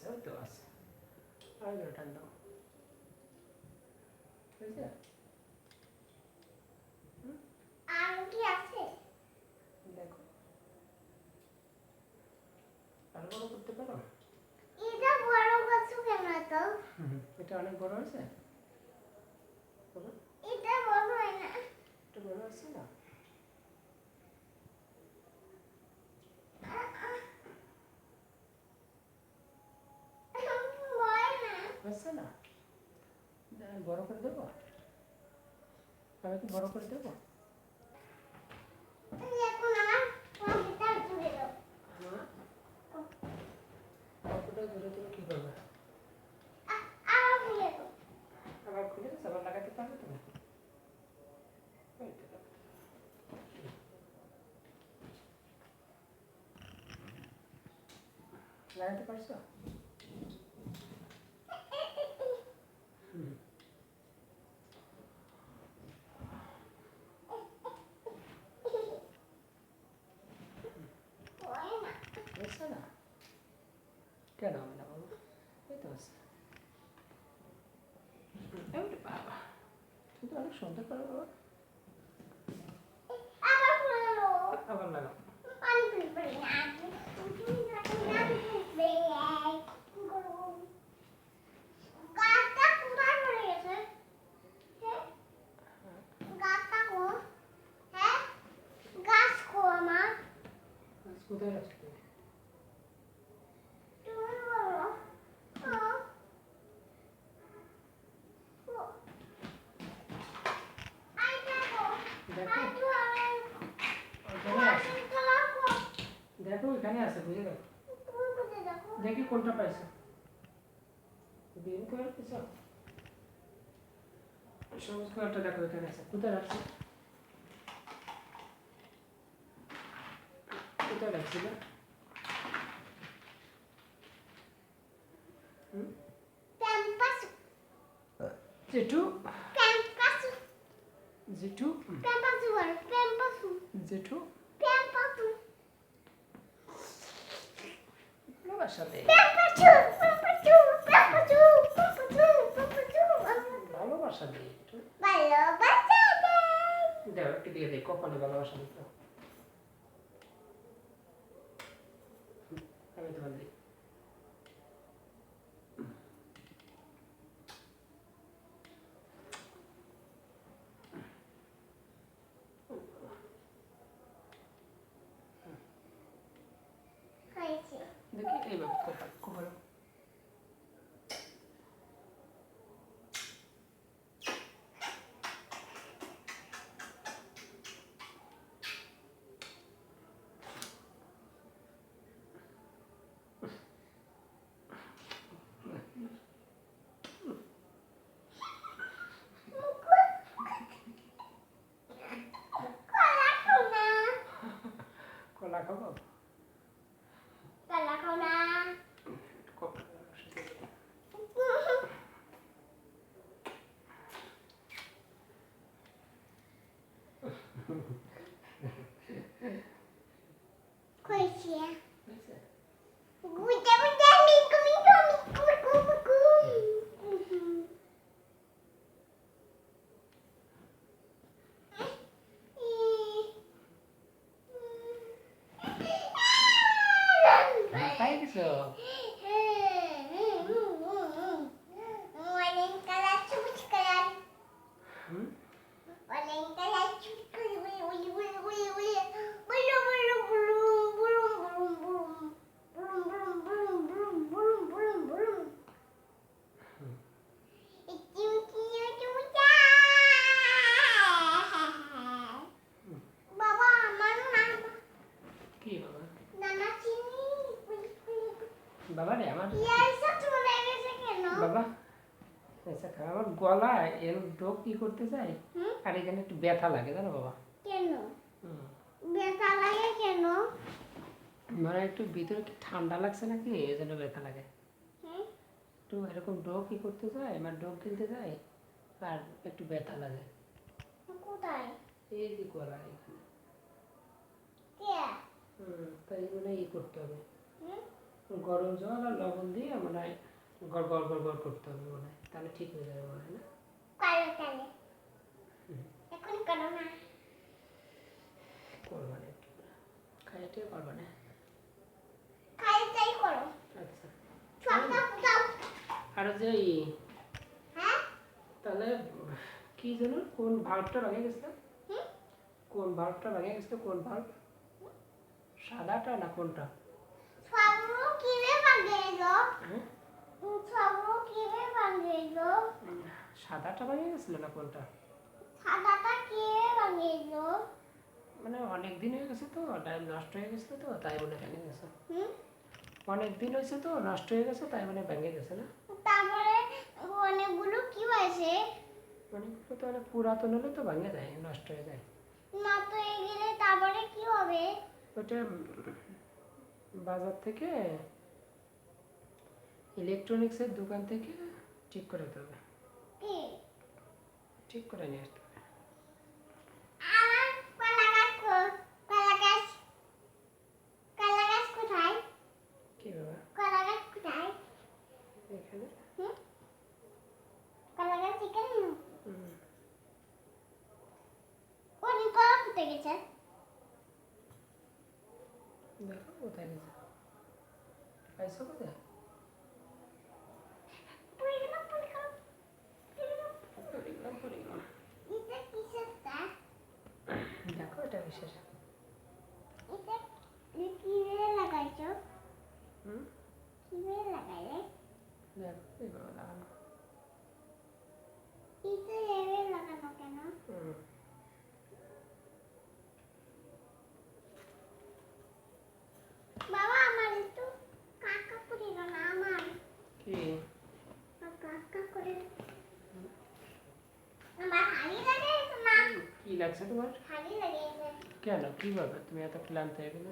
আছে, ওই তো আছে। আর টান দাও, বুঝলে? আর কি আছে দেখো, আরো বড় করতে পারো? এটা বড় গাছ কেন তো? এটা অনেক বড় আছে। এটা বড় হয় না। এটা বড় আছে না? হচ্ছে না? বড় করে দেবো? আমি কি বড় করে দেবো? এখন আমার কম্পিউটার জুড়ে দাও। হ্যাঁ, কতটা দূরে তুমি কি করবে? আর খুলে দাও। আবার খুলে গেছে, আবার লাগাতে পারবে তুমি? লাগাতে পারছো? হচ্ছে না? কেন হবে না বাবা? এই তো আছে। বাবা, তুমি তো অনেক সুন্দর করো বাবা। আবার খুলে দাও। আবার লাগাও। আমি খুলবে না। গাছটা কোথায় পড়ে গেছে? গাছটা কো? হ্যাঁ, গাছ কো আমার? কোথায় রাখছো তুমি? তুমি বলো। দেখো, দেখো এখানে আছে, বুঝে দেখো। দেখি কোনটা পাইছো। গ্রিন কালার পেয়েছো? সবুজ কালারটা দেখো এখানে আছে। কোথায় রাখছো? কোথায় রাখছিল? জেঠু, জেঠু, জেঠু, ভালোবাসা নেই, ভালোবাসা নেই একটু। দাও একটু দিয়ে দেয়, কপালে ভালোবাসা নেই তো। আমি তোমার দিই। দেখি এইভাবে কপাল, কপাল। কলা খাবো? কপালে ভালোবাসা দিয়ে দেবো। বুঝছে? পাই গেছো? হুম? কি বাবা? বাবা রে আমার, বাবা আচ্ছা খা, আমার গলা এর ডোক কি করতে চাই, আর এখানে একটু ব্যথা লাগে জানো বাবা। হুম। মানে একটু ভিতরে কি ঠান্ডা লাগছে নাকি, এই জন্য ব্যথা লাগে। একটু এরকম ডোক কি করতে চাই, আমার ডোক কিনতে যাই, আর একটু ব্যথা লাগে। এই যে গলা এখানে। তাই মানে ই করতে হবে, গরম জল আর লবণ দিয়ে মনে হয় গড় গড় গড় গড় করতে হবে মনে হয়, তাহলে ঠিক হয়ে যাবে মনে হয় না? কালো তালে এখন করো না করবা না একটু খাইতে করবা না। খাইতেই করো আচ্ছা সবটা দাও আর যে হ্যাঁ তাহলে কি যেন কোন ভাল্বটা ভেঙে গেছিল? হুম কোন ভাল্বটা ভেঙে গেছিল? কোন ভাল্ব? সাদাটা না কোনটা? সবগুলো কিভাবে বানিয়েছো হ্যাঁ সবগুলো কিভাবে বানিয়েছো সাদাটা ভেঙে গেছিল না কোনটা? সাদাটা কিভাবে বানিয়েছো মানে অনেক দিন হয়ে গেছে তো, ডাইল নষ্ট হয়ে গেছে তো তাই বলে ভেঙে গেছে। হুম অনেক দিন হয়েছে তো নষ্ট হয়ে গেছে তাই মানে ভেঙে গেছে না? তারপরে অনেকগুলো কি হয়েছে অনেকগুলো তো অনেক পুরাতন হলে তো ভেঙে যায়, নষ্ট হয়ে যায়। না তো এগিয়ে তারপরে কি হবে ওটা বাজার থেকে ইলেকট্রনিক্সের দোকান থেকে ঠিক করে দিতে হবে, কি ঠিক করে নিয়ে আসতে হবে। আমার কলা গাছ কোথায় কি বাবা? কলা গাছ কোথায় এখানে হুম কলা গাছ এখানে না হুম, ওর কলা কোথায় গেছে দেখো কোথায় গেছে, পাইছো কোথায়? পড়ে গেল পড়ে গেল পড়ে গেলাম পড়ে গেলাম। এটা কিসের তা দেখো এটা বিশেষ। এটা কিভাবে লাগাইছো হুম কিভাবে লাগাইলে দেখো এইভাবে লাগানো। এটা এভাবে লাগানো কেন হুম বাবা আমার একটু কাকা পড়ে গেল না আমার কি কাকা করে আমার হাড়ি লাগিয়েছে না কি লাগছে তোমার? হাড়ি লাগিয়েছে কেন কিভাবে তুমি এত ক্লান্ত হয়ে গেলে?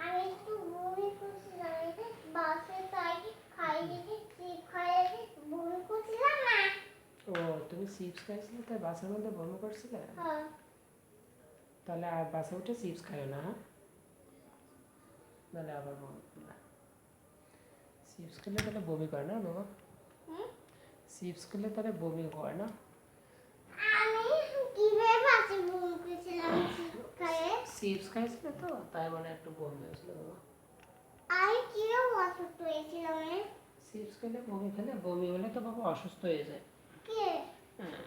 আমি একটু বমি করছিলাম বাসে তাই খাই দিতে চিপ খাইয়ে বমি করছিলাম না ও তুমি চিপস খাইছিলে তাই বাসের মধ্যে বমি করছিলে? হ্যাঁ তাহলে আর বাসে উঠে চিপস খাইও না, হ্যাঁ? তাহলে আবার বমি করবে। চিপস খেলে তাহলে বমি করে না বাবা? হুম? চিপস খেলে তাহলে বমি করে না? আমি কিভাবে বাসে বমি করছিলাম চিপ খাইয়ে চিপস খাইছিলে তো তাই মানে একটু বমি হয়েছিল বাবা। আমি কিভাবে অসুস্থ হয়েছিলাম চিপস খেলে বমি হলে তো বাবা অসুস্থ হয়ে যায়। কে হ্যাঁ,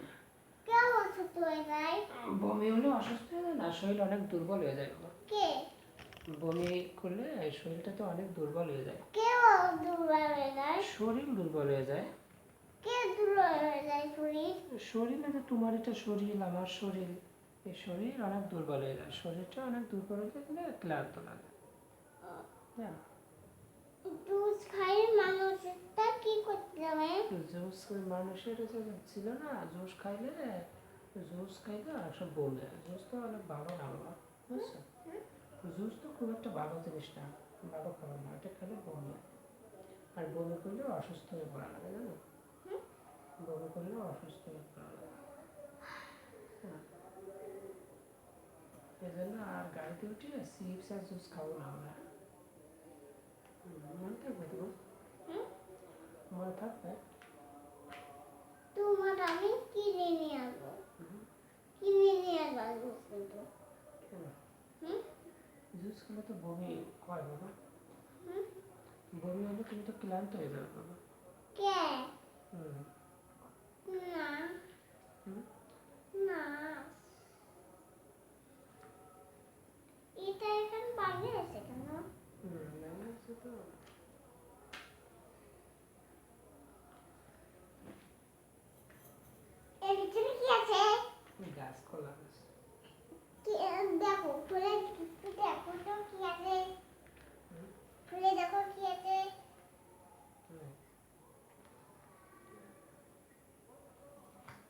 কে অসুস্থ হয়ে যায় বমি হলে অসুস্থ হয়ে যায় না, শরীর অনেক দুর্বল হয়ে যায় বাবা। কে বমি করলে শরীরটা তো অনেক দুর্বল হয়ে যায়, কে দুর্বল হয়ে যায় শরীর দুর্বল হয়ে যায়। কে দুর্বল হয়ে যায় শরীর শরীরে তো তোমার এটা শরীর আমার শরীর, এই শরীর অনেক দুর্বল হয়ে যায়, শরীরটা অনেক দুর্বল হয়ে গেলে ক্লান্ত লাগে। হ্যাঁ দুধ খাই মানুষটা কি করতে হবে জুস মানুষের যে ছিল না, জুস খাইলে সব বমি হয়। জুস তো অনেক ভালো না বাবা, বুঝছো? জুস তো খুব একটা ভালো জিনিস না, ভালো খাবার না, এটা খেলে বমি হয়। আর বমি করলেও অসুস্থ হয়ে পড়া লাগে, জানো? বমি করলেও অসুস্থ হয়ে পড়া লাগে। হ্যাঁ, এই জন্য আর গাড়িতে উঠে চিপস আর জুস খাবো না আমরা। মনে থাকবে তোমার? মনে থাকবে? তোমার আমি কিনে নিয়ে আসবো কিনে নিয়ে আসবো কিন্তু কেন? হুম জুস খেলে তো বমি হয় বাবা, হুম বমি হলে তুমি তো ক্লান্ত হয়ে যাবে বাবা। কে হুম না হুম না এটা এখন বাইরে আছে কেন মনে আছে তো। এর ভিতরে কি আছে গাছ কলা গাছ। কি দেখো খুলে দেখো তো কি আছে হুম, খুলে দেখো কি আছে হুম।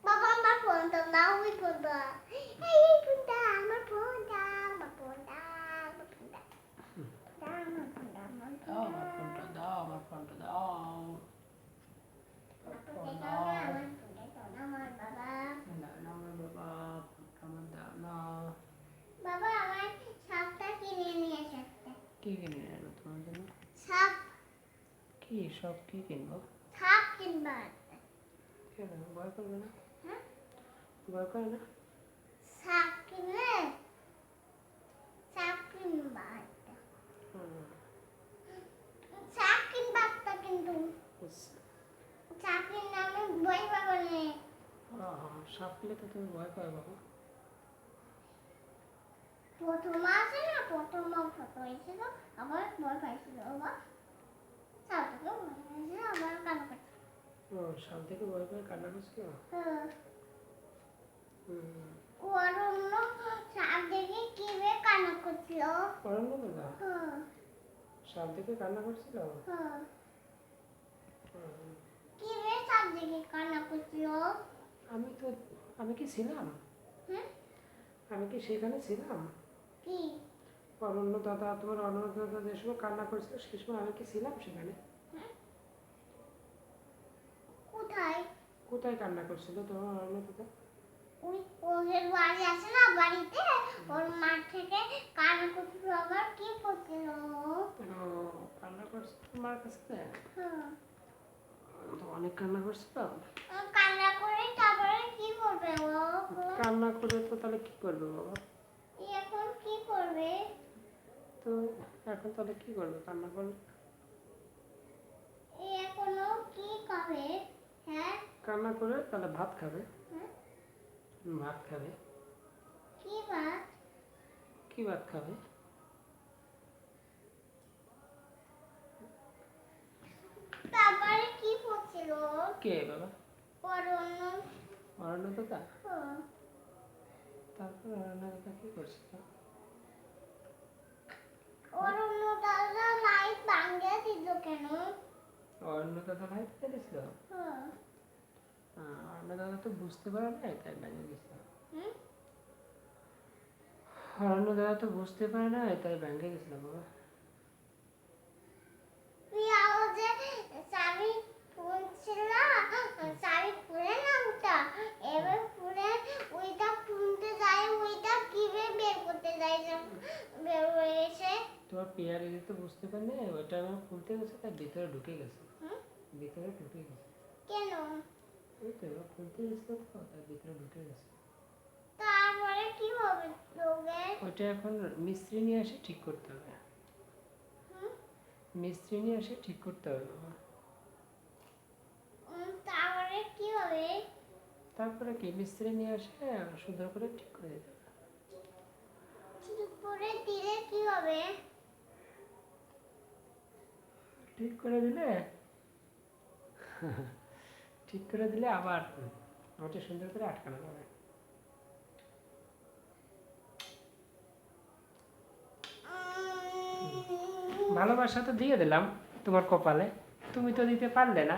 বাবা আমার ফোনটা দাও ওই ফোনটা এই ফোনটা আমার ফোনটা আমার ফোনটা আমার ফোনটা দাও আমার ফোনটা আমার দাও আমার ফোনটা, দাও আমার ফোনটা, দাও ফোন ফোনটা দাও। আমার ফোনটা আমার বাবা না না আমার বাবা, ফোনটা আমার দাও না। বাবা আমার সাপটা কিনে নিয়ে এসে কে কিনে আনো তোমার জন্য? সাপ কি সব কি কিনবো? সাপ কিনবা কেন ভয় করবে না? হ্যাঁ ভয় করে না? সাপ কিনলে সাপ কিনবা হুম, সাপ কিনবা একটা কিন্তু বুঝছি। সাপ কিনলে আমি ভয় পাবো না সাপ পেলে তো তুমি ভয় পাবে বাবা। প্রথম আছে না প্রথম ফটো হয়েছিল আবার ভয় পাইছিল আবার সাপ থেকে ভয় পাইছিল আবার কান্না করছিল ও সাপ থেকে ভয় পেয়ে কান্না করছিল? হ্যাঁ হুম, অরণ্য সাপ দেখে কিভাবে কান্না করছিল অরণ্য দাদা হ্যাঁ সাপ দেখে কান্না করছিল? হ্যাঁ হুম, কিভাবে সাপ দেখে কান্না করছিল আমি কি ছিলাম? হুম আমি কি সেখানে ছিলাম? কি অরণ্য দাদা তোমার অরণ্য দাদা যে সময় কান্না করছিল সেই সময় আমি কি ছিলাম সেখানে? কোথায় কোথায় কান্না করছিল তোমার অরণ্য দাদা? ওই ওদের বাড়ি আছে না বাড়িতে ওর মাঠ থেকে কান্না করছিল আবার কি করছিল ও কান্না করছিল তোমার কাছে? হ্যাঁ তো অনেক কান্না করছিল? কান্না করে তারপরে কি করবে ও কান্না করে তো তাহলে কি করবে বাবা? এখন কি করবে তো এখন তাহলে কি করবে কান্না করলে? এখনো কি খাবে হ্যাঁ কান্না করে তাহলে ভাত খাবে। হ্যাঁ? ভাত খাবে। কি ভাত কি ভাত খাবে? তারপরে কি করছিল কে বাবা? অরণ্য অরণ্য দাদা? হ্যাঁ। তারপর অরণ্য দাদা কি করছিল? অরণ্য দাদা লাইট ভাঙিয়ে দিল কেন অরণ্য দাদা লাইট ফেলেছিল? হ্যাঁ। অরণ্য দাদা তো বুঝতে পারে নাই তাই ভেঙে গেছিল। হুম? অরণ্য দাদা তো বুঝতে পারে না তাই ভেঙে গেছিল বাবা। প্রিয়াও যে চাবি খুলছিল চাবি খুলে না ওটা এবার খুলে ওইটা খুলতে যায় ওইটা কিভাবে বের করতে যায় যে বের হয়ে এসে তোমার পেয়ারে তো বুঝতে পারে না ওইটা আমার খুলতে গেছে তাই ভিতরে ঢুকে গেছে। হুম? ভিতরে ঢুকে গেছে। কেন ওই তো এবার খুলতে গেছিল তো তাই ভিতরে ঢুকে গেছে। তারপরে কি হবে লোকের ওইটা এখন মিস্ত্রি নিয়ে এসে ঠিক করতে হবে। হুম? মিস্ত্রি নিয়ে এসে ঠিক করতে হবে বাবা। তারপরে কি হবে তারপরে কি মিস্ত্রি নিয়ে এসে সুন্দর করে ঠিক করে দিতে হবে। ঠিক করে দিলে কি হবে ঠিক করে দিলে ঠিক করে দিলে আবার ওটা সুন্দর করে আটকানো যাবে। ভালোবাসা তো দিয়ে দিলাম তোমার কপালে, তুমি তো দিতে পারলে না।